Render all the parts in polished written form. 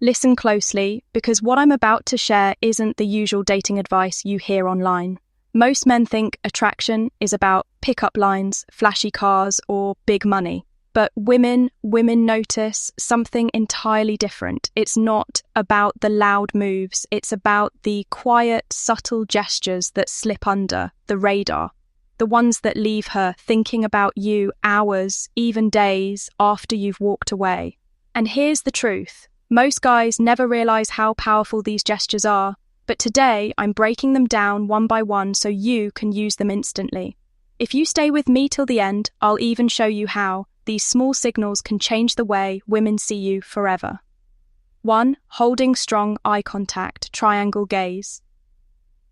Listen closely, because what I'm about to share isn't the usual dating advice you hear online. Most men think attraction is about pickup lines, flashy cars, or big money. But women notice something entirely different. It's not about the loud moves. It's about the quiet, subtle gestures that slip under the radar. The ones that leave her thinking about you hours, even days, after you've walked away. And here's the truth. Most guys never realize how powerful these gestures are. But today, I'm breaking them down one by one so you can use them instantly. If you stay with me till the end, I'll even show you how these small signals can change the way women see you forever. 1. Holding strong eye contact, triangle gaze.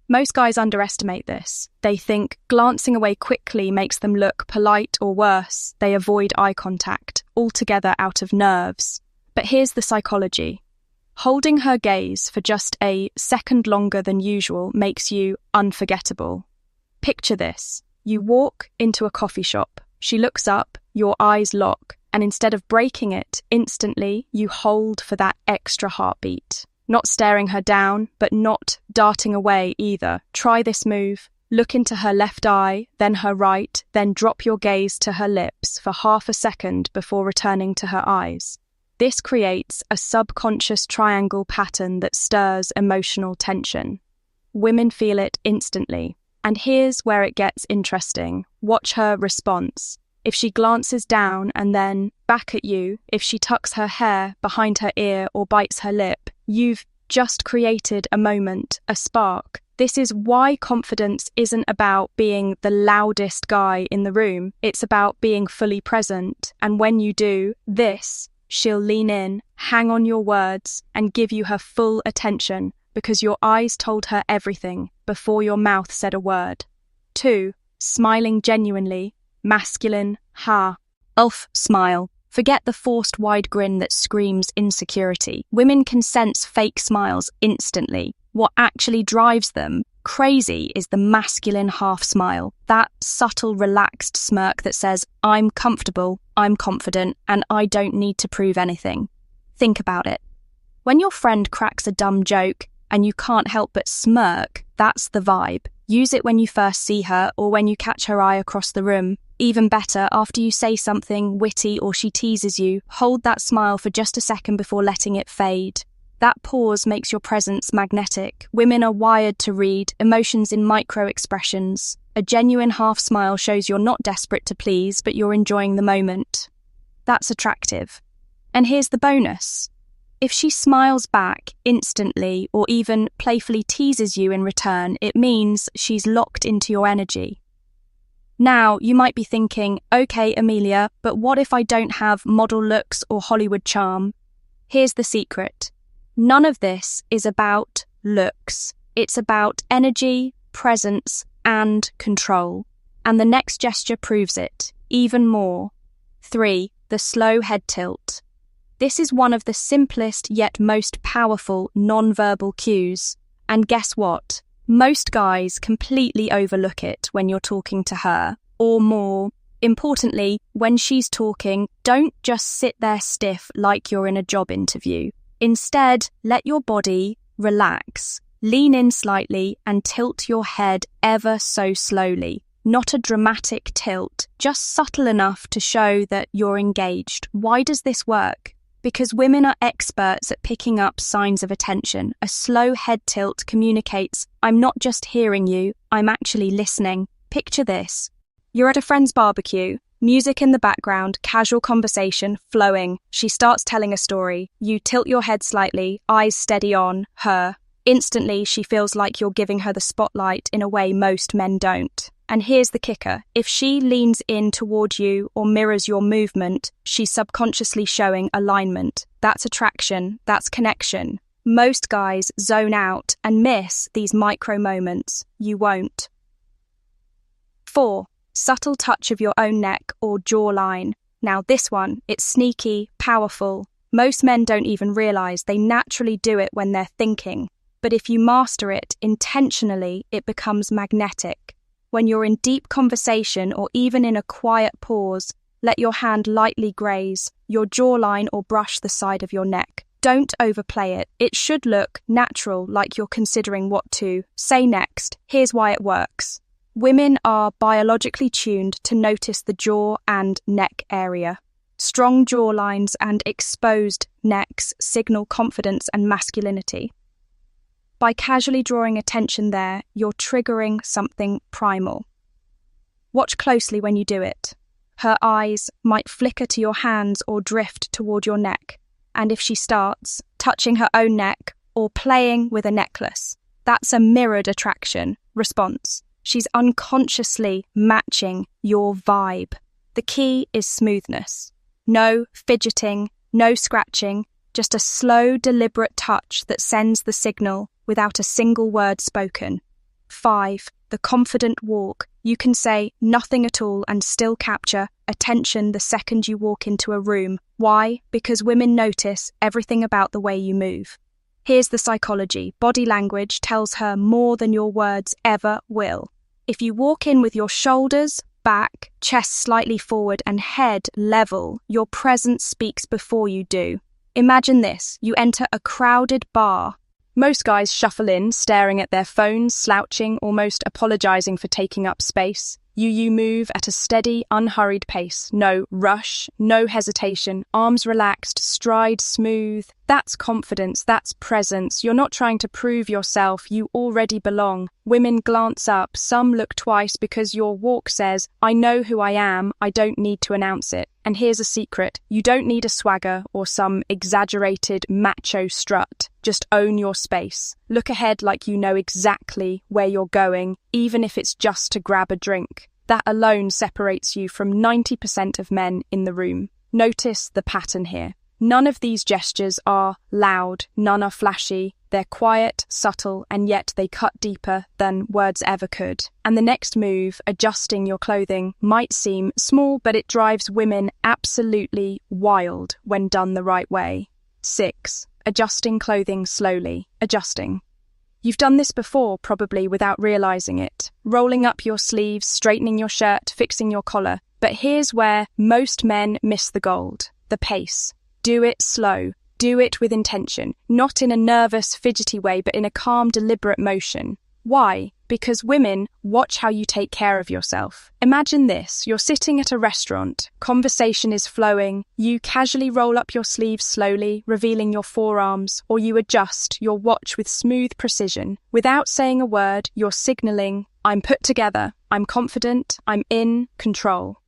Most guys underestimate this. They think glancing away quickly makes them look polite or worse. They avoid eye contact, altogether out of nerves. But here's the psychology. Holding her gaze for just a second longer than usual makes you unforgettable. Picture this. You walk into a coffee shop. She looks up, your eyes lock, and instead of breaking it instantly, you hold for that extra heartbeat. Not staring her down, but not darting away either. Try this move. Look into her left eye, then her right, then drop your gaze to her lips for half a second before returning to her eyes. This creates a subconscious triangle pattern that stirs emotional tension. Women feel it instantly. And here's where it gets interesting. Watch her response. If she glances down and then back at you, if she tucks her hair behind her ear or bites her lip, you've just created a moment, a spark. This is why confidence isn't about being the loudest guy in the room. It's about being fully present. And when you do this, she'll lean in, hang on your words, and give you her full attention because your eyes told her everything before your mouth said a word. 2. Smiling genuinely, masculine, smile. Forget the forced wide grin that screams insecurity. Women can sense fake smiles instantly. What actually drives them crazy is the masculine half smile, that subtle, relaxed smirk that says, I'm comfortable, I'm confident, and I don't need to prove anything. Think about it. When your friend cracks a dumb joke and you can't help but smirk, that's the vibe. Use it when you first see her or when you catch her eye across the room. Even better, after you say something witty or she teases you, hold that smile for just a second before letting it fade. That pause makes your presence magnetic. Women are wired to read emotions in micro-expressions. A genuine half smile shows you're not desperate to please, but you're enjoying the moment. That's attractive. And here's the bonus. If she smiles back instantly or even playfully teases you in return, it means she's locked into your energy. Now, you might be thinking, okay, Amelia, but what if I don't have model looks or Hollywood charm? Here's the secret. None of this is about looks. It's about energy, presence, and control. And the next gesture proves it, even more. 3. The slow head tilt. This is one of the simplest yet most powerful nonverbal cues. And guess what? Most guys completely overlook it when you're talking to her. Or more importantly, when she's talking, don't just sit there stiff like you're in a job interview. Instead, let your body relax, lean in slightly and tilt your head ever so slowly. Not a dramatic tilt, just subtle enough to show that you're engaged. Why does this work? Because women are experts at picking up signs of attention. A slow head tilt communicates, I'm not just hearing you, I'm actually listening. Picture this. You're at a friend's barbecue. Music in the background, casual conversation, flowing. She starts telling a story. You tilt your head slightly, eyes steady on her. Instantly, she feels like you're giving her the spotlight in a way most men don't. And here's the kicker. If she leans in toward you or mirrors your movement, she's subconsciously showing alignment. That's attraction. That's connection. Most guys zone out and miss these micro moments. You won't. 4. Subtle touch of your own neck or jawline. Now this one, it's sneaky, powerful. Most men don't even realize they naturally do it when they're thinking. But if you master it intentionally, it becomes magnetic. When you're in deep conversation or even in a quiet pause, let your hand lightly graze your jawline or brush the side of your neck. Don't overplay it. It should look natural, like you're considering what to say next. Here's why it works. Women are biologically tuned to notice the jaw and neck area. Strong jawlines and exposed necks signal confidence and masculinity. By casually drawing attention there, you're triggering something primal. Watch closely when you do it. Her eyes might flicker to your hands or drift toward your neck. And if she starts touching her own neck or playing with a necklace, that's a mirrored attraction response. She's unconsciously matching your vibe. The key is smoothness. No fidgeting, no scratching, just a slow, deliberate touch that sends the signal without a single word spoken. 5. The confident walk. You can say nothing at all and still capture attention the second you walk into a room. Why? Because women notice everything about the way you move. Here's the psychology. Body language tells her more than your words ever will. If you walk in with your shoulders back, chest slightly forward, and head level, your presence speaks before you do. Imagine this. You enter a crowded bar. Most guys shuffle in, staring at their phones, slouching, almost apologizing for taking up space. You move at a steady, unhurried pace. No rush, no hesitation, arms relaxed, stride smooth. That's confidence, that's presence. You're not trying to prove yourself, you already belong. Women glance up, some look twice because your walk says, I know who I am, I don't need to announce it. And here's a secret, you don't need a swagger or some exaggerated macho strut. Just own your space. Look ahead like you know exactly where you're going, even if it's just to grab a drink. That alone separates you from 90% of men in the room. Notice the pattern here. None of these gestures are loud, none are flashy. They're quiet, subtle, and yet they cut deeper than words ever could. And the next move, adjusting your clothing, might seem small, but it drives women absolutely wild when done the right way. 6. Adjusting clothing slowly. Adjusting. You've done this before, probably without realizing it. Rolling up your sleeves, straightening your shirt, fixing your collar. But here's where most men miss the gold. The pace. Do it slow. Do it with intention. Not in a nervous, fidgety way, but in a calm, deliberate motion. Why? Because women watch how you take care of yourself. Imagine this. You're sitting at a restaurant. Conversation is flowing. You casually roll up your sleeves slowly, revealing your forearms, or you adjust your watch with smooth precision. Without saying a word, you're signaling, I'm put together, I'm confident, I'm in control.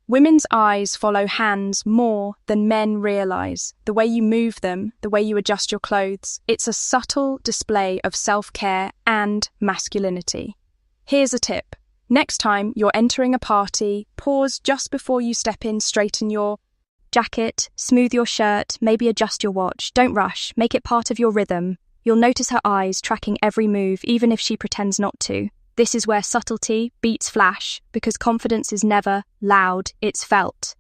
Women's eyes follow hands more than men realize. The way you move them, the way you adjust your clothes, it's a subtle display of self-care and masculinity. Here's a tip. Next time you're entering a party, pause just before you step in, straighten your jacket, smooth your shirt, maybe adjust your watch. Don't rush, make it part of your rhythm. You'll notice her eyes tracking every move, even if she pretends not to. This is where subtlety beats flash, because confidence is never loud, it's felt.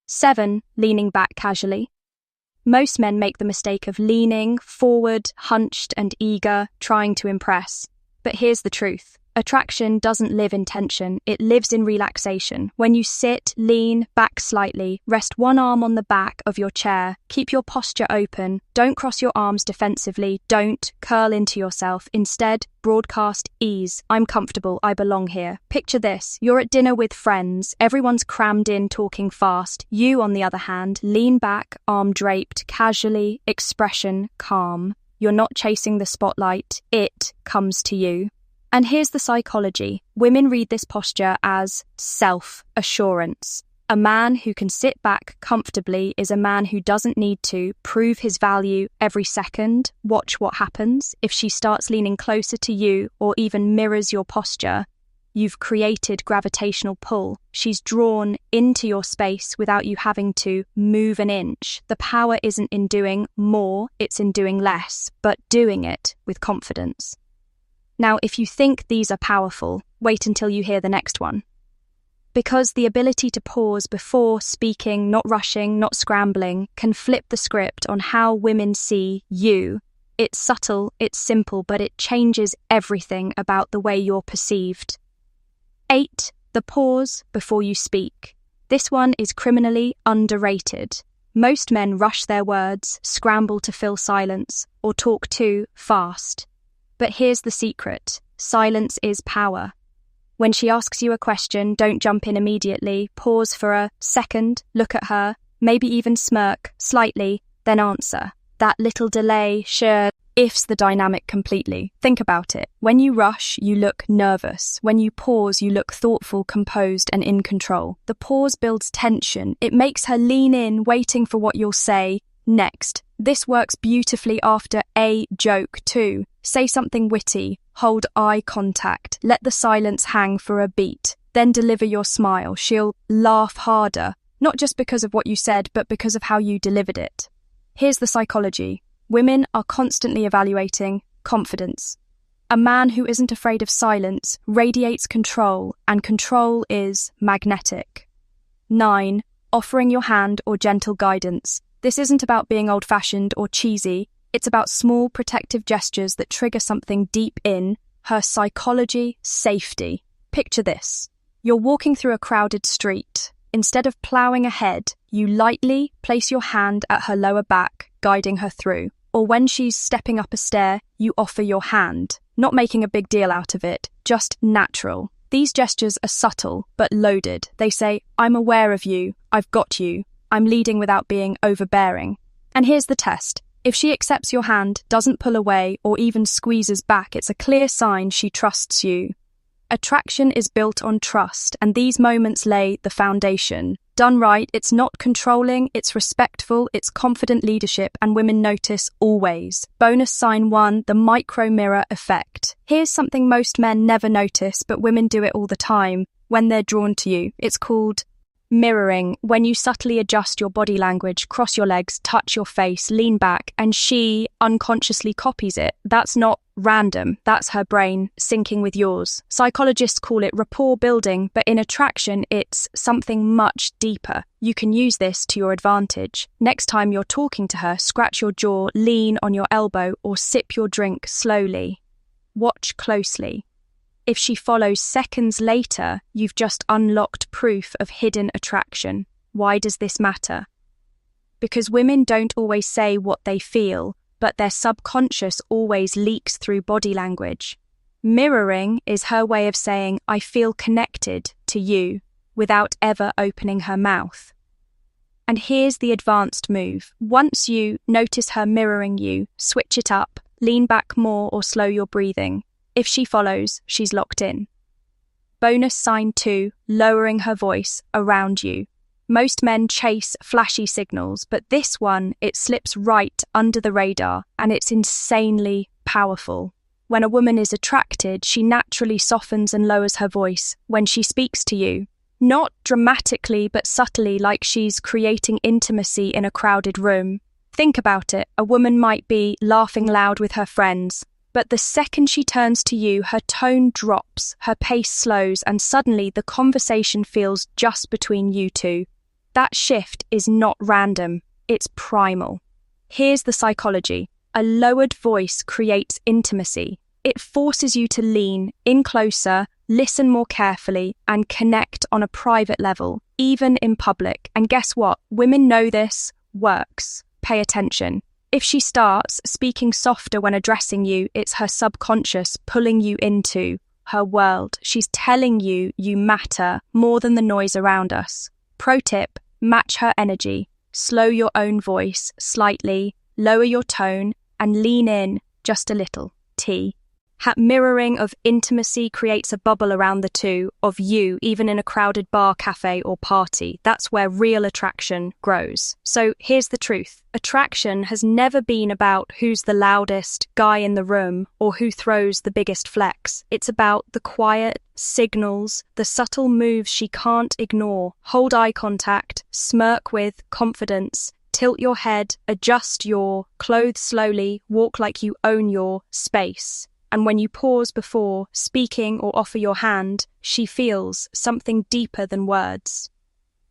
7. Leaning back casually. Most men make the mistake of leaning forward, hunched and eager, trying to impress. But here's the truth. Attraction doesn't live in tension, it lives in relaxation. When you sit, lean back slightly, rest one arm on the back of your chair, keep your posture open, don't cross your arms defensively, don't curl into yourself. Instead, broadcast ease. I'm comfortable, I belong here. Picture this, you're at dinner with friends, everyone's crammed in talking fast. You, on the other hand, lean back, arm draped, casually, expression calm. You're not chasing the spotlight, it comes to you. And here's the psychology. Women read this posture as self-assurance. A man who can sit back comfortably is a man who doesn't need to prove his value every second. Watch what happens. If she starts leaning closer to you or even mirrors your posture, you've created gravitational pull. She's drawn into your space without you having to move an inch. The power isn't in doing more, it's in doing less, but doing it with confidence. Now, if you think these are powerful, wait until you hear the next one. Because the ability to pause before speaking, not rushing, not scrambling, can flip the script on how women see you. It's subtle, it's simple, but it changes everything about the way you're perceived. 8. The pause before you speak. This one is criminally underrated. Most men rush their words, scramble to fill silence, or talk too fast. But here's the secret: silence is power. When she asks you a question, don't jump in immediately. Pause for a second, look at her, maybe even smirk slightly, then answer. That little delay shifts the dynamic completely. Think about it. When you rush, you look nervous. When you pause, you look thoughtful, composed, and in control. The pause builds tension. It makes her lean in, waiting for what you'll say next. This works beautifully after a joke too. Say something witty, hold eye contact, let the silence hang for a beat, then deliver your smile. She'll laugh harder, not just because of what you said, but because of how you delivered it. Here's the psychology. Women are constantly evaluating confidence. A man who isn't afraid of silence radiates control, and control is magnetic. 9. Offering your hand or gentle guidance. This isn't about being old-fashioned or cheesy. It's about small protective gestures that trigger something deep in her psychology, safety. Picture this. You're walking through a crowded street. Instead of ploughing ahead, you lightly place your hand at her lower back, guiding her through. Or when she's stepping up a stair, you offer your hand, not making a big deal out of it, just natural. These gestures are subtle, but loaded. They say, I'm aware of you, I've got you, I'm leading without being overbearing. And here's the test. If she accepts your hand, doesn't pull away, or even squeezes back, it's a clear sign she trusts you. Attraction is built on trust, and these moments lay the foundation. Done right, it's not controlling, it's respectful, it's confident leadership, and women notice always. Bonus sign 1, the micro mirror effect. Here's something most men never notice, but women do it all the time when they're drawn to you. It's called mirroring. When you subtly adjust your body language, cross your legs, touch your face, lean back, and she unconsciously copies it. That's not random. That's her brain syncing with yours. Psychologists call it rapport building, but in attraction, it's something much deeper. You can use this to your advantage. Next time you're talking to her, scratch your jaw, lean on your elbow, or sip your drink slowly. Watch closely. If she follows seconds later, you've just unlocked proof of hidden attraction. Why does this matter? Because women don't always say what they feel, but their subconscious always leaks through body language. Mirroring is her way of saying, I feel connected to you, without ever opening her mouth. And here's the advanced move. Once you notice her mirroring you, switch it up, lean back more or slow your breathing. If she follows, she's locked in. Bonus sign 2, lowering her voice around you. Most men chase flashy signals, but this one, it slips right under the radar, and it's insanely powerful. When a woman is attracted, she naturally softens and lowers her voice when she speaks to you. Not dramatically, but subtly, like she's creating intimacy in a crowded room. Think about it. A woman might be laughing loud with her friends, but the second she turns to you, her tone drops, her pace slows, and suddenly the conversation feels just between you two. That shift is not random, it's primal. Here's the psychology. A lowered voice creates intimacy. It forces you to lean in closer, listen more carefully, and connect on a private level, even in public. And guess what? Women know this works. Pay attention. If she starts speaking softer when addressing you, it's her subconscious pulling you into her world. She's telling you you matter more than the noise around us. Pro tip, match her energy. Slow your own voice slightly, lower your tone, and lean in just a little. Mirroring of intimacy creates a bubble around the two of you, even in a crowded bar, cafe, or party. That's where real attraction grows. So here's the truth. Attraction has never been about who's the loudest guy in the room or who throws the biggest flex. It's about the quiet signals, the subtle moves she can't ignore. Hold eye contact, smirk with confidence, tilt your head, adjust your clothes slowly, walk like you own your space. And when you pause before speaking or offer your hand, she feels something deeper than words.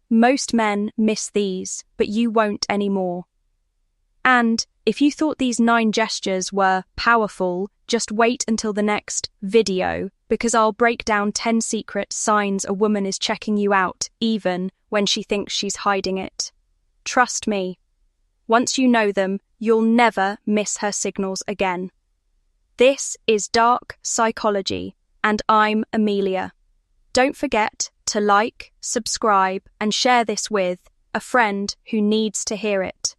Most men miss these, but you won't anymore. And if you thought these 9 gestures were powerful, just wait until the next video, because I'll break down 10 secret signs a woman is checking you out, even when she thinks she's hiding it. Trust me. Once you know them, you'll never miss her signals again. This is Dark Psychology, and I'm Amelia. Don't forget to like, subscribe, and share this with a friend who needs to hear it.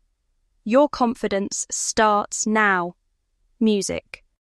Your confidence starts now. Music.